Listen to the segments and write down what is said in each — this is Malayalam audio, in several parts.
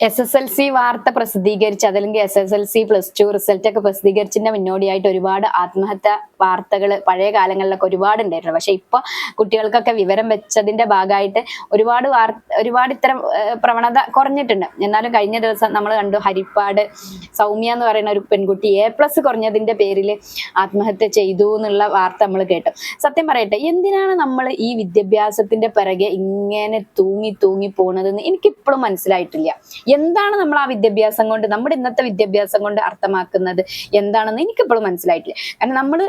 SSLC വാർത്ത പ്രസിദ്ധീകരിച്ച് അതല്ലെങ്കിൽ SSLC +2 റിസൾട്ട് ഒക്കെ പ്രസിദ്ധീകരിച്ചതിന്റെ മുന്നോടിയായിട്ട് ഒരുപാട് ആത്മഹത്യ വാർത്തകൾ പഴയ കാലങ്ങളിലൊക്കെ ഒരുപാട് ഉണ്ടായിരുന്നു. പക്ഷെ ഇപ്പൊ കുട്ടികൾക്കൊക്കെ വിവരം വെച്ചതിന്റെ ഭാഗമായിട്ട് ഒരുപാട് ഇത്തരം പ്രവണത കുറഞ്ഞിട്ടുണ്ട്. എന്നാലും കഴിഞ്ഞ ദിവസം നമ്മൾ കണ്ടു ഹരിപ്പാട് സൗമ്യ എന്ന് പറയുന്ന ഒരു പെൺകുട്ടി A+ കുറഞ്ഞതിന്റെ പേരിൽ ആത്മഹത്യ ചെയ്തു എന്നുള്ള വാർത്ത നമ്മൾ കേട്ടു. സത്യം പറയട്ടെ, എന്തിനാണ് നമ്മൾ ഈ വിദ്യാഭ്യാസത്തിന്റെ പിറകെ ഇങ്ങനെ തൂങ്ങി പോണതെന്ന് എനിക്കിപ്പോഴും മനസ്സിലായിട്ടില്ല. എന്താണ് നമ്മൾ ആ വിദ്യാഭ്യാസം കൊണ്ട്, നമ്മുടെ ഇന്നത്തെ വിദ്യാഭ്യാസം കൊണ്ട് അർത്ഥമാക്കുന്നത് എന്താണെന്ന് എനിക്കിപ്പോഴും മനസ്സിലായിട്ടില്ല. കാരണം നമ്മൾ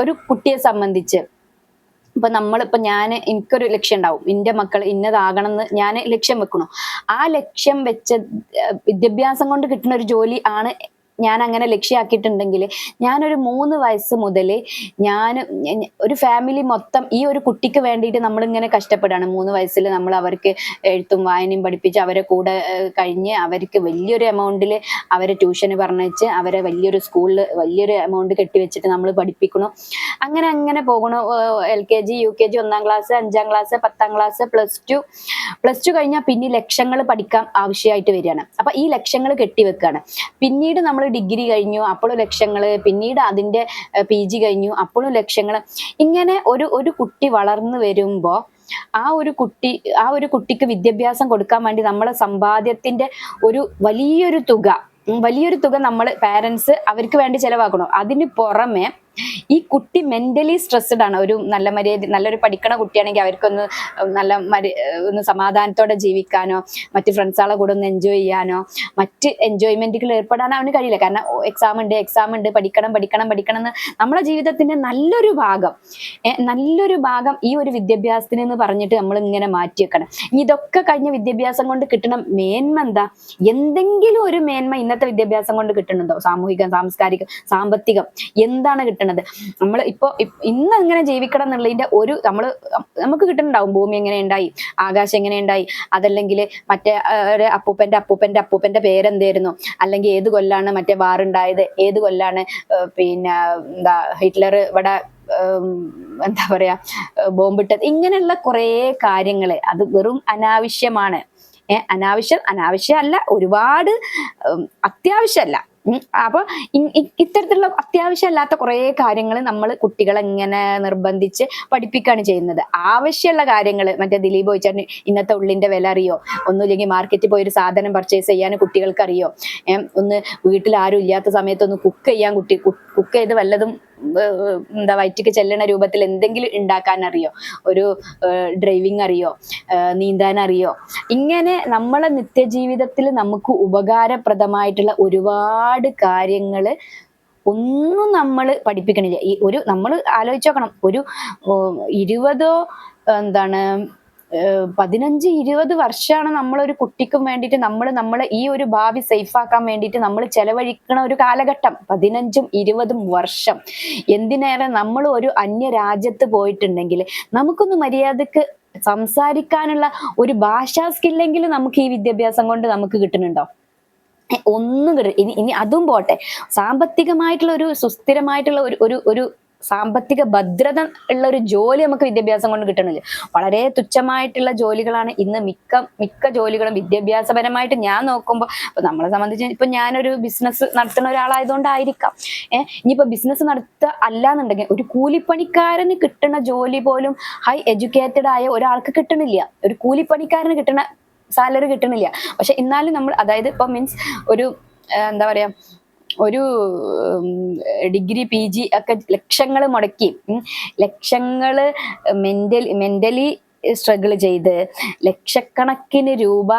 ഒരു കുട്ടിയെ സംബന്ധിച്ച് എനിക്കൊരു ലക്ഷ്യം ഉണ്ടാവും, എന്റെ മക്കൾ ഇന്നതാകണം എന്ന് ഞാൻ ലക്ഷ്യം വെക്കണു. ആ ലക്ഷ്യം വെച്ച വിദ്യാഭ്യാസം കൊണ്ട് കിട്ടുന്ന ഒരു ജോലി ആണ് ഞാൻ അങ്ങനെ ലക്ഷ്യമാക്കിയിട്ടുണ്ടെങ്കിൽ ഞാനൊരു 3 വയസ്സ് മുതൽ ഒരു ഫാമിലി മൊത്തം ഈ ഒരു കുട്ടിക്ക് വേണ്ടിയിട്ട് നമ്മളിങ്ങനെ കഷ്ടപ്പെടാണ്. 3 വയസ്സിൽ നമ്മൾ അവർക്ക് എഴുത്തും വായനയും പഠിപ്പിച്ച് അവരെ കൂടെ കഴിഞ്ഞ് അവർക്ക് വലിയൊരു എമൗണ്ടിൽ അവരെ ട്യൂഷന് പറഞ്ഞയച്ച് അവരെ വലിയൊരു സ്കൂളിൽ വലിയൊരു എമൗണ്ട് കെട്ടിവെച്ചിട്ട് നമ്മൾ പഠിപ്പിക്കണം. അങ്ങനെ പോകണു. LKG UKG 1ാം class 5ാം class 10ാം class plus two കഴിഞ്ഞാൽ പിന്നെ ലക്ഷങ്ങൾ പഠിക്കാൻ ആവശ്യമായിട്ട് വരികയാണ്. അപ്പൊ ഈ ലക്ഷങ്ങൾ കെട്ടിവെക്കുകയാണ്. പിന്നീട് നമ്മൾ ഡിഗ്രി കഴിഞ്ഞു, അപ്പോഴും ലക്ഷങ്ങള്, പിന്നീട് അതിന്റെ PG കഴിഞ്ഞു, അപ്പോഴും ലക്ഷങ്ങള്. ഇങ്ങനെ ഒരു കുട്ടി വളർന്നു വരുമ്പോ ആ ഒരു കുട്ടിക്ക് വിദ്യാഭ്യാസം കൊടുക്കാൻ വേണ്ടി നമ്മളെ സമ്പാദ്യത്തിന്റെ വലിയൊരു തുക നമ്മൾ പാരന്റ്സ് അവർക്ക് വേണ്ടി ചെലവാക്കണം. അതിന് പുറമെ ഈ കുട്ടി മെന്റലി സ്ട്രെസ്ഡ് ആണ്. നല്ലൊരു പഠിക്കണ കുട്ടിയാണെങ്കിൽ അവർക്കൊന്ന് ഒന്ന് സമാധാനത്തോടെ ജീവിക്കാനോ മറ്റ് ഫ്രണ്ട്സുകളെ കൂടെ ഒന്ന് എൻജോയ് ചെയ്യാനോ മറ്റ് എൻജോയ്മെന്റുകൾ ഏർപ്പെടാനോ അവന് കഴിയില്ല. കാരണം എക്സാം ഉണ്ട്, പഠിക്കണം എന്ന് നമ്മുടെ ജീവിതത്തിന്റെ നല്ലൊരു ഭാഗം ഈ ഒരു വിദ്യാഭ്യാസത്തിന് എന്ന് പറഞ്ഞിട്ട് നമ്മൾ ഇങ്ങനെ മാറ്റി വെക്കണം. ഇതൊക്കെ കഴിഞ്ഞ വിദ്യാഭ്യാസം കൊണ്ട് കിട്ടണം മേന്മ എന്താ? എന്തെങ്കിലും ഒരു മേന്മ ഇന്നത്തെ വിദ്യാഭ്യാസം കൊണ്ട് കിട്ടുന്നുണ്ടോ? സാമൂഹികം, സാംസ്കാരികം, സാമ്പത്തികം എന്താണ് കിട്ടുന്നത്? നമ്മൾ ഇന്ന് എങ്ങനെ ജീവിക്കണം എന്നുള്ളതിന്റെ നമുക്ക് കിട്ടുന്നുണ്ടാവും. ഭൂമി എങ്ങനെ ഉണ്ടായി, ആകാശം എങ്ങനെ ഉണ്ടായി, അതല്ലെങ്കിൽ മറ്റേ അപ്പൂപ്പന്റെ പേരെന്തായിരുന്നു, അല്ലെങ്കിൽ ഏത് കൊല്ലാണ് മറ്റേ വാറുണ്ടായത്, ഏത് കൊല്ലാണ് ഹിറ്റ്ലർ ഇവിടെ ബോംബിട്ടത്, ഇങ്ങനെയുള്ള കുറെ കാര്യങ്ങള് അത് വെറും അനാവശ്യമാണ്. അനാവശ്യമല്ല, ഒരുപാട് അത്യാവശ്യമല്ല. അപ്പൊ ഇത്തരത്തിലുള്ള അത്യാവശ്യമല്ലാത്ത കുറെ കാര്യങ്ങൾ നമ്മൾ കുട്ടികളെ ഇങ്ങനെ നിർബന്ധിച്ച് പഠിപ്പിക്കുകയാണ് ചെയ്യുന്നത്. ആവശ്യമുള്ള കാര്യങ്ങൾ മറ്റേ ദിലീപ് ചോദിച്ചാൽ ഇന്നത്തെ ഉള്ളിന്റെ വില അറിയോ, ഒന്നുമില്ലെങ്കിൽ മാർക്കറ്റിൽ പോയി ഒരു സാധനം പർച്ചേസ് ചെയ്യാൻ കുട്ടികൾക്ക് അറിയോ, ഒന്ന് വീട്ടിൽ ആരും ഇല്ലാത്ത സമയത്ത് ഒന്ന് കുക്ക് ചെയ്ത് വല്ലതും വയറ്റിക്ക് ചെല്ലണ രൂപത്തിൽ എന്തെങ്കിലും ഉണ്ടാക്കാൻ അറിയോ, ഒരു ഡ്രൈവിംഗ് അറിയോ, നീന്താൻ അറിയോ, ഇങ്ങനെ നമ്മളെ നിത്യജീവിതത്തിൽ നമുക്ക് ഉപകാരപ്രദമായിട്ടുള്ള ഒരുപാട് കാര്യങ്ങള് ഒന്നും നമ്മൾ പഠിപ്പിക്കണില്ല. നമ്മൾ ആലോചിച്ച് നോക്കണം, ഒരു 15-20 വർഷമാണ് നമ്മളൊരു കുട്ടിക്കും വേണ്ടിയിട്ട് നമ്മളെ ഈ ഒരു ഭാവി സേഫ് ആക്കാൻ വേണ്ടിയിട്ട് നമ്മൾ ചെലവഴിക്കണ ഒരു കാലഘട്ടം. 15-20 വർഷം. എന്തിനേറെ നമ്മൾ ഒരു അന്യ രാജ്യത്ത് പോയിട്ടുണ്ടെങ്കിൽ നമുക്കൊന്ന് മര്യാദക്ക് സംസാരിക്കാനുള്ള ഒരു ഭാഷാ സ്കില്ലെങ്കിലും നമുക്ക് ഈ വിദ്യാഭ്യാസം കൊണ്ട് നമുക്ക് കിട്ടുന്നുണ്ടോ? ഒന്നും ഇനി അതും പോട്ടെ, സാമ്പത്തികമായിട്ടുള്ള ഒരു സുസ്ഥിരമായിട്ടുള്ള ഒരു സാമ്പത്തിക ഭദ്രത ഉള്ള ഒരു ജോലി നമുക്ക് വിദ്യാഭ്യാസം കൊണ്ട് കിട്ടണില്ല. വളരെ തുച്ഛമായിട്ടുള്ള ജോലികളാണ് ഇന്ന് മിക്ക ജോലികളും വിദ്യാഭ്യാസപരമായിട്ട് ഞാൻ നോക്കുമ്പോൾ. ഇപ്പൊ നമ്മളെ സംബന്ധിച്ച് ഇപ്പൊ ഞാനൊരു ബിസിനസ് നടത്തുന്ന ഒരാളായതുകൊണ്ടായിരിക്കാം. ഇനിയിപ്പോ ബിസിനസ് അല്ലാന്നുണ്ടെങ്കിൽ ഒരു കൂലിപ്പണിക്കാരന് കിട്ടുന്ന ജോലി പോലും ഹൈ എഡ്യൂക്കേറ്റഡ് ആയ ഒരാൾക്ക് കിട്ടണില്ല. ഒരു കൂലിപ്പണിക്കാരന് കിട്ടുന്ന സാലറി കിട്ടണില്ല. പക്ഷെ എന്നാലും നമ്മൾ ഇപ്പൊ ഒരു ഒരു ഡിഗ്രി PG ഒക്കെ ലക്ഷങ്ങൾ മുടക്കി, ലക്ഷങ്ങള് മെന്റലി സ്ട്രഗിൾ ചെയ്ത് ലക്ഷക്കണക്കിന് രൂപ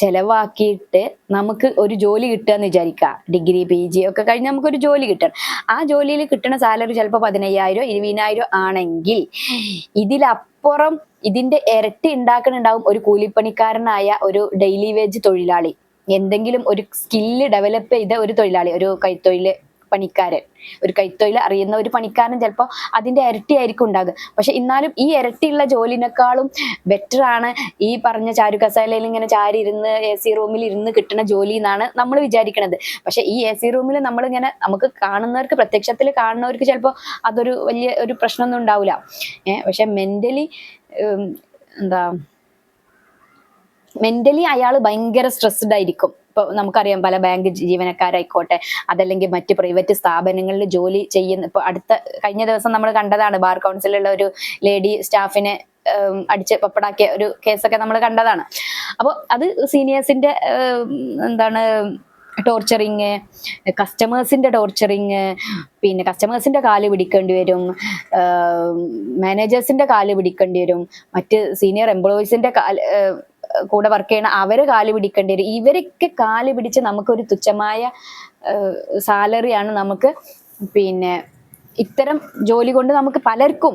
ചെലവാക്കിയിട്ട് നമുക്ക് ഒരു ജോലി കിട്ടുക എന്ന് വിചാരിക്കുക. ഡിഗ്രി PG ഒക്കെ കഴിഞ്ഞ് നമുക്കൊരു ജോലി കിട്ടണം. ആ ജോലിയിൽ കിട്ടുന്ന സാലറി ചിലപ്പോൾ 15,000-20,000 ആണെങ്കിൽ ഇതിലപ്പുറം ഇതിന്റെ ഇരട്ടി ഉണ്ടാക്കുന്നുണ്ടാവും ഒരു കൂലിപ്പണിക്കാരനായ ഒരു ഡെയിലി വേജ് തൊഴിലാളി. എന്തെങ്കിലും ഒരു സ്കില്ല് ഡെവലപ്പ് ചെയ്ത ഒരു തൊഴിലാളി, ഒരു കൈത്തൊഴിൽ അറിയുന്ന ഒരു പണിക്കാരൻ ചിലപ്പോൾ അതിന്റെ ഇരട്ടിയായിരിക്കും ഉണ്ടാകുക. പക്ഷെ എന്നാലും ഈ ഇരട്ടിയുള്ള ജോലിനേക്കാളും ബെറ്റർ ആണ് ഈ പറഞ്ഞ ചാരുകസേലയിൽ ഇങ്ങനെ ചാരി ഇരുന്ന് AC റൂമിൽ ഇരുന്ന് കിട്ടുന്ന ജോലി എന്നാണ് നമ്മൾ വിചാരിക്കണത്. പക്ഷെ ഈ AC റൂമിൽ നമുക്ക് കാണുന്നവർക്ക്, പ്രത്യക്ഷത്തിൽ കാണുന്നവർക്ക് ചിലപ്പോൾ അതൊരു വലിയ ഒരു പ്രശ്നമൊന്നും ഉണ്ടാവില്ല. പക്ഷെ മെന്റലി മെന്റലി അയാൾ ഭയങ്കര സ്ട്രെസ്ഡ് ആയിരിക്കും. ഇപ്പൊ നമുക്കറിയാം പല ബാങ്ക് ജീവനക്കാരായിക്കോട്ടെ, അതല്ലെങ്കിൽ മറ്റ് പ്രൈവറ്റ് സ്ഥാപനങ്ങളിൽ ജോലി ചെയ്യുന്ന, ഇപ്പൊ കഴിഞ്ഞ ദിവസം നമ്മൾ കണ്ടതാണ് ബാർ കൗൺസിലുള്ള ഒരു ലേഡി സ്റ്റാഫിനെ അടിച്ച് പപ്പടാക്കിയ ഒരു കേസൊക്കെ നമ്മൾ കണ്ടതാണ്. അപ്പോൾ അത് സീനിയേഴ്സിന്റെ എന്താണ് ടോർച്ചറിങ്, കസ്റ്റമേഴ്സിന്റെ ടോർച്ചറിങ്, പിന്നെ കസ്റ്റമേഴ്സിന്റെ കാല് പിടിക്കേണ്ടി വരും, മാനേജേഴ്സിന്റെ കാല് പിടിക്കേണ്ടി വരും, മറ്റ് സീനിയർ എംപ്ലോയീസിന്റെ കൂടെ വർക്ക് ചെയ്യണ അവരെ കാല് പിടിക്കേണ്ടി വരും. ഇവരൊക്കെ കാല് പിടിച്ച് നമുക്കൊരു തുച്ഛമായ സാലറിയാണ് നമുക്ക് പിന്നെ ഇത്തരം ജോലി കൊണ്ട് നമുക്ക് പലർക്കും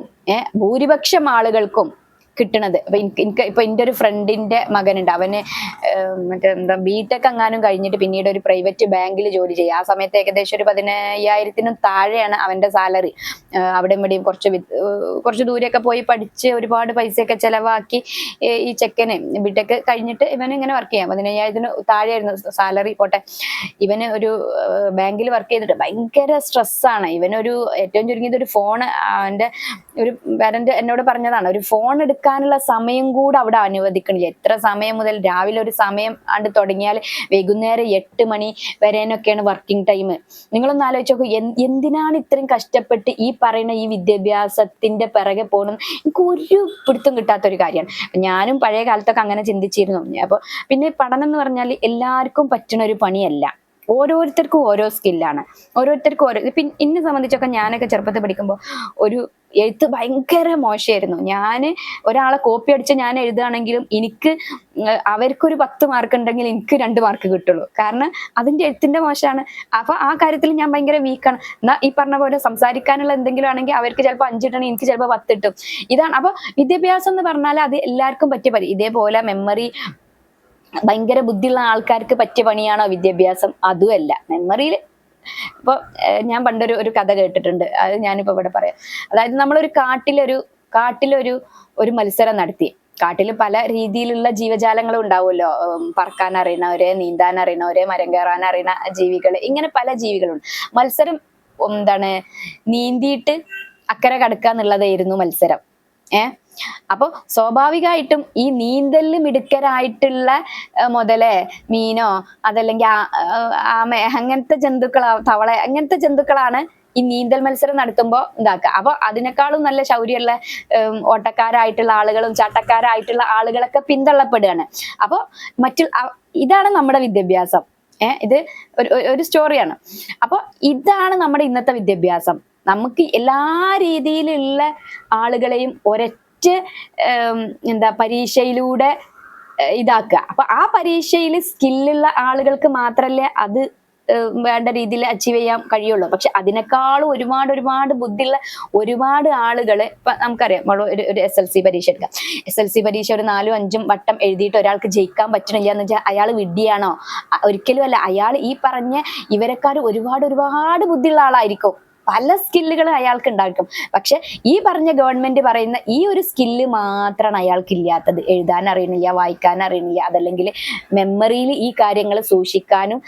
ഭൂരിപക്ഷം ആളുകൾക്കും കിട്ടണത്. അപ്പൊ എനിക്ക് ഇപ്പൊ എൻ്റെ ഒരു ഫ്രണ്ടിന്റെ മകനുണ്ട്, അവന് മറ്റേ എന്താ ബിടെക് എങ്ങാനും കഴിഞ്ഞിട്ട് പിന്നീട് ഒരു പ്രൈവറ്റ് ബാങ്കിൽ ജോലി ചെയ്യും. ആ സമയത്ത് ഏകദേശം ഒരു 15,000 താഴെയാണ് അവന്റെ സാലറി. അവിടെ ഇവിടെയും കുറച്ച് ദൂരെയൊക്കെ പോയി പഠിച്ച് ഒരുപാട് പൈസയൊക്കെ ചെലവാക്കി ഈ ചെക്കന് ബിടെക് കഴിഞ്ഞിട്ട് ഇവന് ഇങ്ങനെ വർക്ക് ചെയ്യാം. 15,000 താഴെയായിരുന്നു സാലറി. പോട്ടെ, ഇവന് ഒരു ബാങ്കിൽ വർക്ക് ചെയ്തിട്ട് ഭയങ്കര സ്ട്രെസ്സാണ്. ഇവനൊരു ഏറ്റവും ചുരുങ്ങിയത് ഒരു ഫോൺ, അവന്റെ ഒരു പാരന്റ് എന്നോട് പറഞ്ഞതാണ്, ഒരു ഫോൺ എടുക്കാനുള്ള സമയം കൂടെ അവിടെ അനുവദിക്കണില്ല. എത്ര സമയം മുതൽ, രാവിലെ ഒരു സമയം ആണ്ട് തുടങ്ങിയാൽ വൈകുന്നേരം 8 മണി വരെയൊക്കെയാണ് വർക്കിംഗ് ടൈം. നിങ്ങളൊന്ന് ആലോചിച്ച് നോക്കൂ, എന്തിനാണ് ഇത്രയും കഷ്ടപ്പെട്ട് ഈ പറയുന്ന ഈ വിദ്യാഭ്യാസത്തിന്റെ പിറകെ പോകണം? എനിക്ക് ഒരു പിടുത്തം കിട്ടാത്തൊരു കാര്യമാണ്. ഞാനും പഴയ കാലത്തൊക്കെ അങ്ങനെ ചിന്തിച്ചിരുന്നു. അപ്പൊ പിന്നെ പഠനം എന്ന് പറഞ്ഞാൽ എല്ലാവർക്കും പറ്റുന്ന ഒരു പണിയല്ല. ഓരോരുത്തർക്കും ഓരോ സ്കില്ലാണ്, ഓരോരുത്തർക്കും ഓരോ. ഇപ്പൊ എന്നെ സംബന്ധിച്ചൊക്കെ ഞാനൊക്കെ ചെറുപ്പത്തിൽ പഠിക്കുമ്പോൾ ഒരു എഴുത്ത് ഭയങ്കര മോശമായിരുന്നു. ഞാൻ ഒരാളെ കോപ്പി അടിച്ച് ഞാൻ എഴുതുകയാണെങ്കിലും അവർക്കൊരു 10 മാർക്ക് ഉണ്ടെങ്കിൽ എനിക്ക് 2 മാർക്ക് കിട്ടുള്ളൂ. കാരണം അതിന്റെ എഴുത്തിന്റെ മോശമാണ്. അപ്പൊ ആ കാര്യത്തിൽ ഞാൻ ഭയങ്കര വീക്കാണ്. എന്നാ ഈ പറഞ്ഞ പോലെ സംസാരിക്കാനുള്ള എന്തെങ്കിലും ആണെങ്കിൽ അവർക്ക് ചിലപ്പോൾ 5 കിട്ടണം, എനിക്ക് ചിലപ്പോൾ 10 കിട്ടും. ഇതാണ്. അപ്പൊ വിദ്യാഭ്യാസം എന്ന് പറഞ്ഞാൽ അത് എല്ലാവർക്കും പറ്റിയ ഇതേപോലെ മെമ്മറി ഭയങ്കര ബുദ്ധിയുള്ള ആൾക്കാർക്ക് പറ്റിയ പണിയാണോ വിദ്യാഭ്യാസം? അതുമല്ല. മെമ്മറിയിൽ ഇപ്പൊ ഞാൻ പണ്ടൊരു കഥ കേട്ടിട്ടുണ്ട്, അത് ഞാനിപ്പോ ഇവിടെ പറയാം. അതായത് നമ്മളൊരു കാട്ടിലൊരു മത്സരം നടത്തി. കാട്ടിൽ പല രീതിയിലുള്ള ജീവജാലങ്ങളും ഉണ്ടാവുമല്ലോ. പറക്കാൻ അറിയണവരെ, നീന്താൻ അറിയണവരെ, മരം കയറാൻ അറിയണ ജീവികൾ, ഇങ്ങനെ പല ജീവികളുണ്ട്. മത്സരം എന്താണ്, നീന്തിയിട്ട് അക്കരെ കടക്കുക എന്നുള്ളതായിരുന്നു മത്സരം. അപ്പൊ സ്വാഭാവികമായിട്ടും ഈ നീന്തലിൽ മിടുക്കരായിട്ടുള്ള മുതലേ, മീനോ അതല്ലെങ്കിൽ ആമ, അങ്ങനത്തെ തവള, അങ്ങനത്തെ ജന്തുക്കളാണ് ഈ നീന്തൽ മത്സരം നടത്തുമ്പോ ഇതാക്കുക. അപ്പൊ അതിനേക്കാളും നല്ല ശൗര്യമുള്ള ഓട്ടക്കാരായിട്ടുള്ള ആളുകളും ചാട്ടക്കാരായിട്ടുള്ള ആളുകളൊക്കെ പിന്തള്ളപ്പെടുകയാണ്. അപ്പൊ ഇതാണ് നമ്മുടെ വിദ്യാഭ്യാസം. ഇത് ഒരു സ്റ്റോറിയാണ്. അപ്പൊ ഇതാണ് നമ്മുടെ ഇന്നത്തെ വിദ്യാഭ്യാസം. നമുക്ക് എല്ലാ രീതിയിലുള്ള ആളുകളെയും പരീക്ഷയിലൂടെ ഇതാക്കുക. അപ്പൊ ആ പരീക്ഷയിൽ സ്കില്ലുള്ള ആളുകൾക്ക് മാത്രല്ലേ അത് വേണ്ട രീതിയിൽ അച്ചീവ് ചെയ്യാൻ കഴിയുള്ളൂ. പക്ഷെ അതിനേക്കാളും ഒരുപാട് ബുദ്ധിയുള്ള ഒരുപാട് ആളുകൾ, ഇപ്പൊ നമുക്കറിയാം, ഒരു SLC പരീക്ഷ എടുക്കാം. SLC പരീക്ഷ ഒരു 4ഉം 5ഉം വട്ടം എഴുതിയിട്ട് ഒരാൾക്ക് ജയിക്കാൻ പറ്റണില്ല എന്ന് വെച്ചാൽ അയാൾ വിഡ്ഢിയാണോ? ഒരിക്കലും അല്ല. അയാൾ ഈ പറഞ്ഞ ഇവരെക്കാൾ ഒരുപാട് ബുദ്ധിയുള്ള ആളായിരിക്കും. പല സ്കില്ലുകൾ അയാൾക്ക് ഉണ്ടായിരിക്കും. പക്ഷെ ഈ പറഞ്ഞ ഗവൺമെന്റ് പറയുന്ന ഈ ഒരു സ്കില്ല് മാത്രമാണ് അയാൾക്ക് ഇല്ലാത്തത്. എഴുതാൻ അറിയണില്ല, വായിക്കാൻ അറിയണില്ല, അതല്ലെങ്കിൽ മെമ്മറിയിൽ ഈ കാര്യങ്ങൾ സൂക്ഷിക്കാനും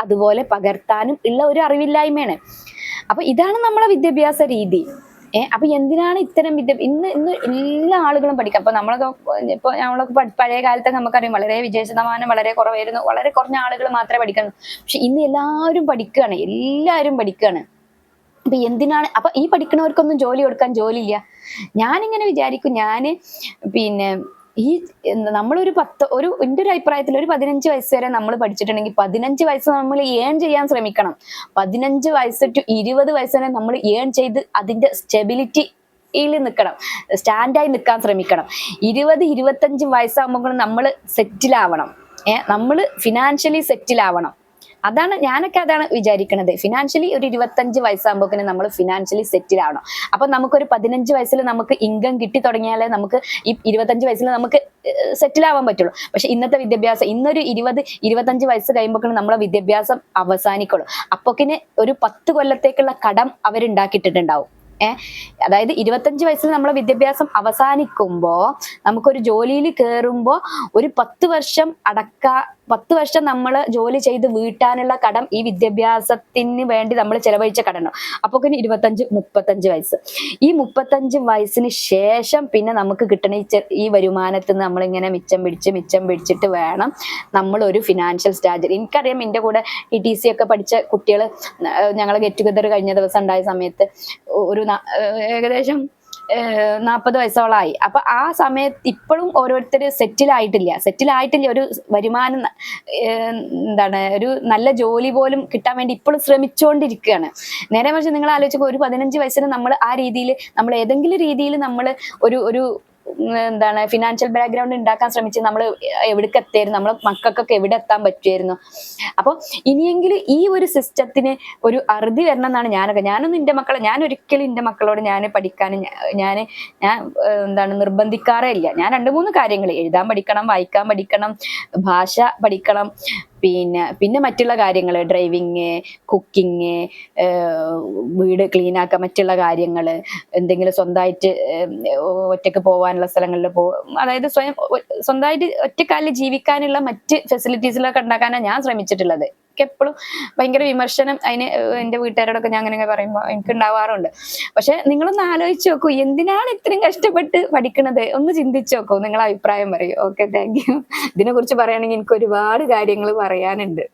അതുപോലെ പകർത്താനും ഉള്ള ഒരു അറിവില്ലായ്മയാണ്. അപ്പൊ ഇതാണ് നമ്മളെ വിദ്യാഭ്യാസ രീതി. അപ്പൊ എന്തിനാണ് ഇത്തരം ഇന്ന് എല്ലാ ആളുകളും പഠിക്കാം. അപ്പൊ നമ്മളൊക്കെ പഴയ കാലത്തൊക്കെ നമുക്കറിയാം വളരെ വിജയ ശതമാനം വളരെ കുറവായിരുന്നു, വളരെ കുറഞ്ഞ ആളുകൾ മാത്രമേ പഠിക്കുന്നു. പക്ഷെ ഇന്ന് എല്ലാവരും പഠിക്കുകയാണ്. അപ്പൊ എന്തിനാണ്? അപ്പൊ ഈ പഠിക്കുന്നവർക്കൊന്നും ജോലി കൊടുക്കാൻ ജോലിയില്ല. ഞാനിങ്ങനെ വിചാരിക്കും, പിന്നെ നമ്മളൊരു എൻ്റെ ഒരു അഭിപ്രായത്തിൽ ഒരു 15 വയസ്സ് വരെ നമ്മൾ പഠിച്ചിട്ടുണ്ടെങ്കിൽ 15 വയസ്സ് നമ്മൾ ഏൺ ചെയ്യാൻ ശ്രമിക്കണം. 15 വയസ്സ് ടു 20 വയസ്സ് വരെ നമ്മൾ ഏൺ ചെയ്ത് അതിന്റെ സ്റ്റെബിലിറ്റിയിൽ നിൽക്കണം, സ്റ്റാൻഡായി നിൽക്കാൻ ശ്രമിക്കണം. 20-25 വയസ്സാകുമ്പോൾ നമ്മൾ സെറ്റിൽ ആവണം. നമ്മൾ ഫിനാൻഷ്യലി സെറ്റിൽ ആവണം. ഞാനൊക്കെ അതാണ് വിചാരിക്കണത്. ഫിനാൻഷ്യലി ഒരു 25 വയസ്സാകുമ്പോഴേക്കും നമ്മൾ ഫിനാൻഷ്യലി സെറ്റിൽ ആവണം. അപ്പൊ നമുക്കൊരു 15 വയസ്സിൽ നമുക്ക് ഇൻകം കിട്ടി തുടങ്ങിയാലേ നമുക്ക് ഈ 25 വയസ്സിൽ നമുക്ക് സെറ്റിൽ ആവാൻ പറ്റുള്ളൂ. പക്ഷെ ഇന്നത്തെ വിദ്യാഭ്യാസം, ഇന്നൊരു 20-25 വയസ്സ് കഴിയുമ്പോഴേക്കും നമ്മളെ വിദ്യാഭ്യാസം അവസാനിക്കുള്ളൂ. അപ്പൊക്കിന് ഒരു 10 കൊല്ലത്തേക്കുള്ള കടം അവരുണ്ടാക്കിയിട്ടുണ്ടാവും. അതായത് 25 വയസ്സിൽ നമ്മളെ വിദ്യാഭ്യാസം അവസാനിക്കുമ്പോ നമുക്കൊരു ജോലിയിൽ കയറുമ്പോ ഒരു 10 വർഷം 10 വർഷം നമ്മൾ ജോലി ചെയ്ത് വീട്ടാനുള്ള കടം ഈ വിദ്യാഭ്യാസത്തിന് വേണ്ടി നമ്മൾ ചെലവഴിച്ച കടം. അപ്പൊ 25-35 വയസ്സ്. ഈ 35 വയസ്സിന് ശേഷം പിന്നെ നമുക്ക് കിട്ടണ ഈ വരുമാനത്തിൽ നിന്ന് നമ്മളിങ്ങനെ മിച്ചം പിടിച്ചിട്ട് വേണം നമ്മൾ ഒരു ഫിനാൻഷ്യൽ സ്റ്റാൻഡേർഡ്. എനിക്കറിയാം എന്റെ കൂടെ ETC ഒക്കെ പഠിച്ച കുട്ടികൾ, ഞങ്ങൾ ഗെറ്റ് ടുഗദർ കഴിഞ്ഞ ദിവസം ഉണ്ടായ സമയത്ത് ഒരു ഏകദേശം 40 വയസ്സോളായി. അപ്പൊ ആ സമയത്ത് ഇപ്പോഴും ഓരോരുത്തർ സെറ്റിൽ ആയിട്ടില്ല. ഒരു വരുമാനം ഒരു നല്ല ജോലി പോലും കിട്ടാൻ വേണ്ടി ഇപ്പോഴും ശ്രമിച്ചുകൊണ്ടിരിക്കുകയാണ്. നേരെ മറിച്ച് നിങ്ങൾ ആലോചിച്ചപ്പോൾ ഒരു 15 വയസ്സിന് നമ്മൾ ആ രീതിയിൽ നമ്മൾ ഏതെങ്കിലും രീതിയിൽ നമ്മൾ ഒരു ഫിനാൻഷ്യൽ ബാക്ക്ഗ്രൗണ്ട് ഉണ്ടാക്കാൻ ശ്രമിച്ച് നമ്മൾ എവിടേക്ക് എത്തിയായിരുന്നു, നമ്മളെ മക്കൾക്കൊക്കെ എവിടെ എത്താൻ പറ്റുമായിരുന്നു. അപ്പൊ ഇനിയെങ്കിലും ഈ ഒരു സിസ്റ്റത്തിന് ഒരു അറുതി വരണം എന്നാണ് ഞാൻ ഒരിക്കലും എന്റെ മക്കളോട് ഞാൻ പഠിക്കാനും ഞാൻ നിർബന്ധിക്കാറേ ഇല്ല. ഞാൻ 2-3 കാര്യങ്ങൾ എഴുതാൻ പഠിക്കണം, വായിക്കാൻ പഠിക്കണം, ഭാഷ പഠിക്കണം, പിന്നെ മറ്റുള്ള കാര്യങ്ങൾ ഡ്രൈവിങ്, കുക്കിങ്, വീട് ക്ലീൻ ആക്കുക, മറ്റുള്ള കാര്യങ്ങൾ, എന്തെങ്കിലും സ്വന്തമായിട്ട് ഒറ്റക്ക് പോകാനുള്ള സ്ഥലങ്ങളിൽ അതായത് സ്വന്തമായിട്ട് ഒറ്റക്കാലിൽ ജീവിക്കാനുള്ള മറ്റ് ഫെസിലിറ്റീസിലൊക്കെ ഉണ്ടാക്കാനാണ് ഞാൻ ശ്രമിച്ചിട്ടുള്ളത്. എപ്പോഴും ഭയങ്കര വിമർശനം അതിന് എന്റെ വീട്ടുകാരോടൊക്കെ ഞാൻ അങ്ങനെ പറയുമ്പോൾ എനിക്ക് ഉണ്ടാവാറുണ്ട്. പക്ഷെ നിങ്ങളൊന്ന് ആലോചിച്ച് നോക്കൂ, എന്തിനാണ് ഇത്രയും കഷ്ടപ്പെട്ട് പഠിക്കണത്? ഒന്ന് ചിന്തിച്ചു നോക്കൂ, നിങ്ങളെ അഭിപ്രായം പറയൂ. Okay, thank you. ഇതിനെ കുറിച്ച് പറയുകയാണെങ്കിൽ എനിക്ക് ഒരുപാട് കാര്യങ്ങൾ പറയാനുണ്ട്.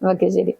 ഓക്കെ, ശരി.